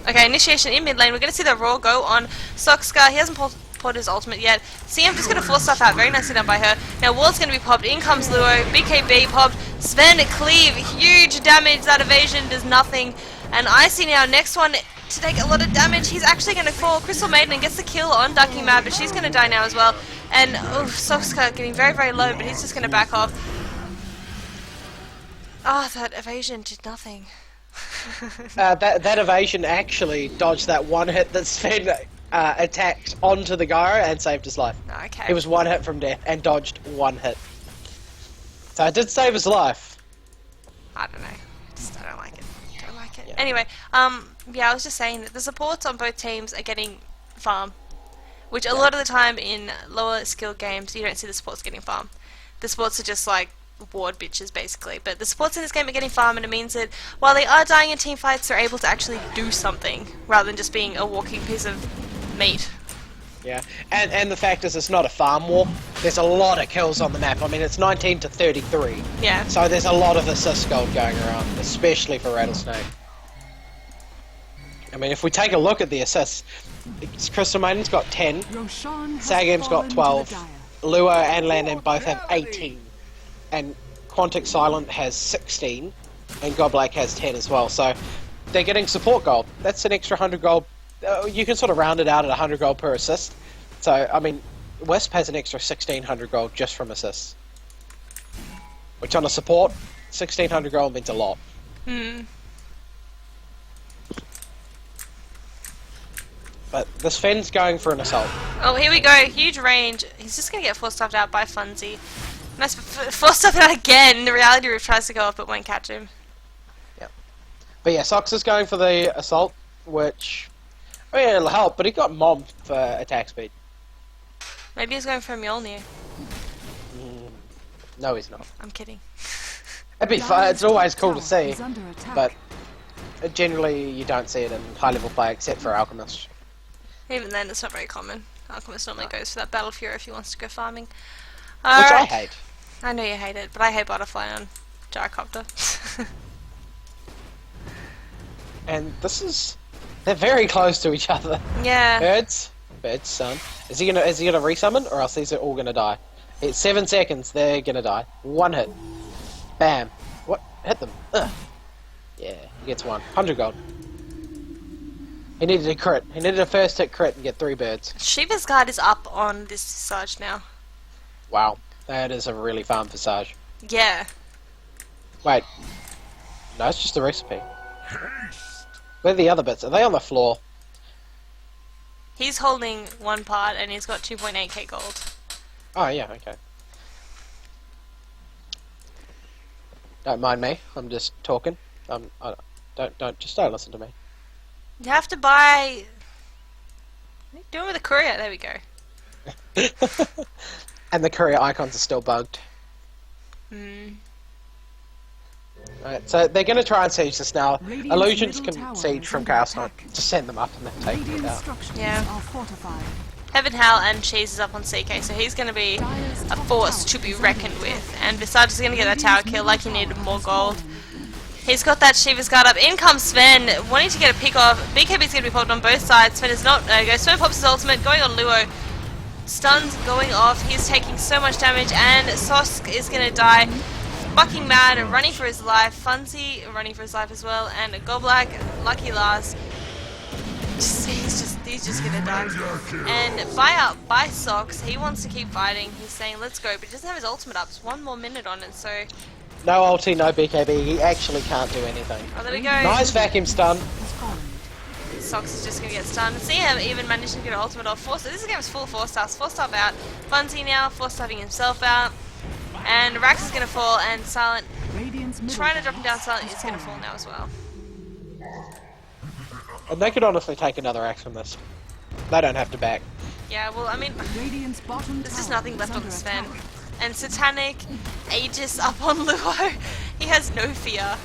Okay, initiation in mid lane. We're going to see the Raw go on Soxka. He hasn't pulled his ultimate yet. CM just going to 4-staff out. Very nicely done by her. Now ward's going to be popped. In comes Luo. BKB popped. Sven cleave. Huge damage. That evasion does nothing. And Icy now, next one to take a lot of damage. He's actually going to fall. Crystal Maiden and gets the kill on Ducking Mad, but she's going to die now as well. And Soxka getting very, very low, but he's just going to back off. Ah, that evasion did nothing. That evasion actually dodged that one hit that Sven attacked onto the Gyro and saved his life. Okay. He was 1 hit from death and dodged 1 hit. So it did save his life. I don't know. I don't like it. Don't like it. Yeah. Anyway, yeah, I was just saying that the supports on both teams are getting farm, which a lot of the time in lower skill games you don't see the supports getting farm. The supports are just like ward bitches basically, but the supports in this game are getting farm, and it means that while they are dying in team fights, they're able to actually do something rather than just being a walking piece of meat. Yeah, and the fact is it's not a farm war. There's a lot of kills on the map. I mean, it's 19 to 33. Yeah. So there's a lot of assist gold going around, especially for RattleSnake. I mean, if we take a look at the assists, Crystal Maiden's got 10, Roshan has Sagam's got fallen to 12, the dire. Luo and Landon both have 18, and Quantic Silent has 16, and Goblake has 10 as well. So they're getting support gold. That's an extra 100 gold. You can sort of round it out at 100 gold per assist. So, I mean, Wisp has an extra 1600 gold just from assists. Which on a support, 1600 gold means a lot. But this Fenn's going for an assault. Oh, here we go. Huge range. He's just going to get force-stuffed out by Funzy. Nice, force-stuffed out again. The reality roof tries to go up but won't catch him. Yep. But yeah, Sox is going for the assault, which... I mean, it'll help, but he got mobbed for attack speed. Maybe he's going for a Mjolnir. No, he's not. I'm kidding. It'd be fun. It's always cool to see, Is under attack. but generally you don't see it in high-level play except for Alchemist. Even then, it's not very common. Alchemist normally goes for that Battle Fury if he wants to go farming. Which I Alright. hate. I know you hate it, but I hate Butterfly on Gyrocopter. And this is... They're very close to each other. Yeah. Birds, son. Is he gonna resummon, or else these are all gonna die? It's 7 seconds. They're gonna die. One hit. Bam. What? Hit them. Ugh. Yeah, he gets 100 gold. He needed a crit. He needed a first hit crit and get 3 birds. Shiva's Guard is up on this Visage now. Wow, that is a really fun Visage. Yeah. Wait. No, it's just the recipe. Where are the other bits? Are they on the floor? He's holding one part and he's got 2.8k gold. Oh yeah, okay. Don't mind me. I'm just talking. Don't listen to me. You have to buy... What are you doing with the courier? There we go. And the courier icons are still bugged. Alright, so they're going to try and siege this now. Radiant's Illusions middle can tower siege is from under Chaos Knight. attack. Just send them up and then take it Radiant out. structures Yeah. are fortified. Heaven Hal and Cheese is up on CK, so he's going to be a force to be reckoned with. And Visage is going to get that tower kill like he needed more gold. He's got that Shiva's Guard up. In comes Sven, wanting to get a pick off. BKB's going to be popped on both sides. Sven is not... Sven pops his ultimate, going on Luo. Stuns going off. He's taking so much damage, and Sosk is going to die. Fucking mad, running for his life. Funzy running for his life as well, and Goblak, lucky last. He's just gonna die. And by Sox, he wants to keep fighting. He's saying let's go, but he doesn't have his ultimate up. It's 1 more minute on it, so No ulti, no BKB. He actually can't do anything. oh, there we go. Nice vacuum stun. Sox is just gonna get stunned. See him even managed to get an ultimate off. This game is full of 4-stars. 4-star out. Funzy now, 4-starring himself out. And Rax is gonna fall, and Silent trying to drop him down. Silent is gonna fall now as well. And they could honestly take another axe from this. They don't have to back. Yeah, well, I mean, Radiant's bottom this is tower nothing left on under the Sven. attack. And Satanic, Aegis up on Luo. He has no fear.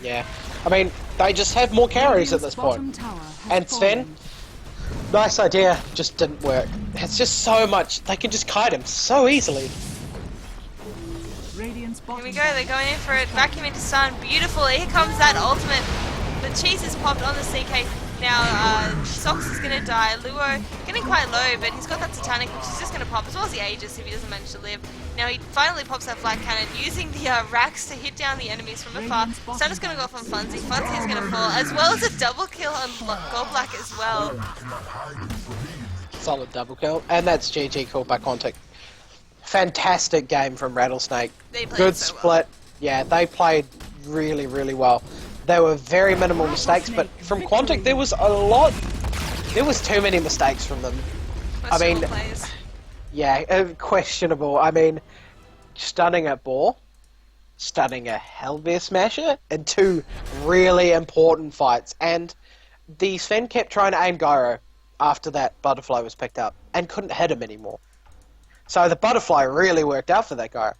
Yeah. I mean, they just have more carries at this Bottom point. tower has And Sven, fallen. nice idea, just didn't work. It's just so much. They can just kite him so easily. Radiant's Here bottom we go, they're going in for it. Vacuum into stun. Beautiful. Here comes that ultimate. The cheese is popped on the CK. Now, Sox is going to die. Luo getting quite low, but he's got that Satanic, which is just going to pop, as well as the Aegis if he doesn't manage to live. Now, he finally pops that flat cannon, using the Rax to hit down the enemies from afar. Stun is going to go off on Funzy. Funzy is going to fall, as well as a double kill on Goldblack as well. Solid double kill. And that's GG called by Quantic. Fantastic game from RattleSnake. They played Good so split. well. Yeah, they played really, really well. There were very minimal mistakes, but from Quantic there was a lot. There was too many mistakes from them. Questionable mean, plays. Yeah, questionable. I mean, stunning at Boar, stunning a Hellbear Smasher, and 2 really important fights. And the Sven kept trying to aim Gyro after that Butterfly was picked up, and couldn't hit him anymore. So the Butterfly really worked out for that Gyro.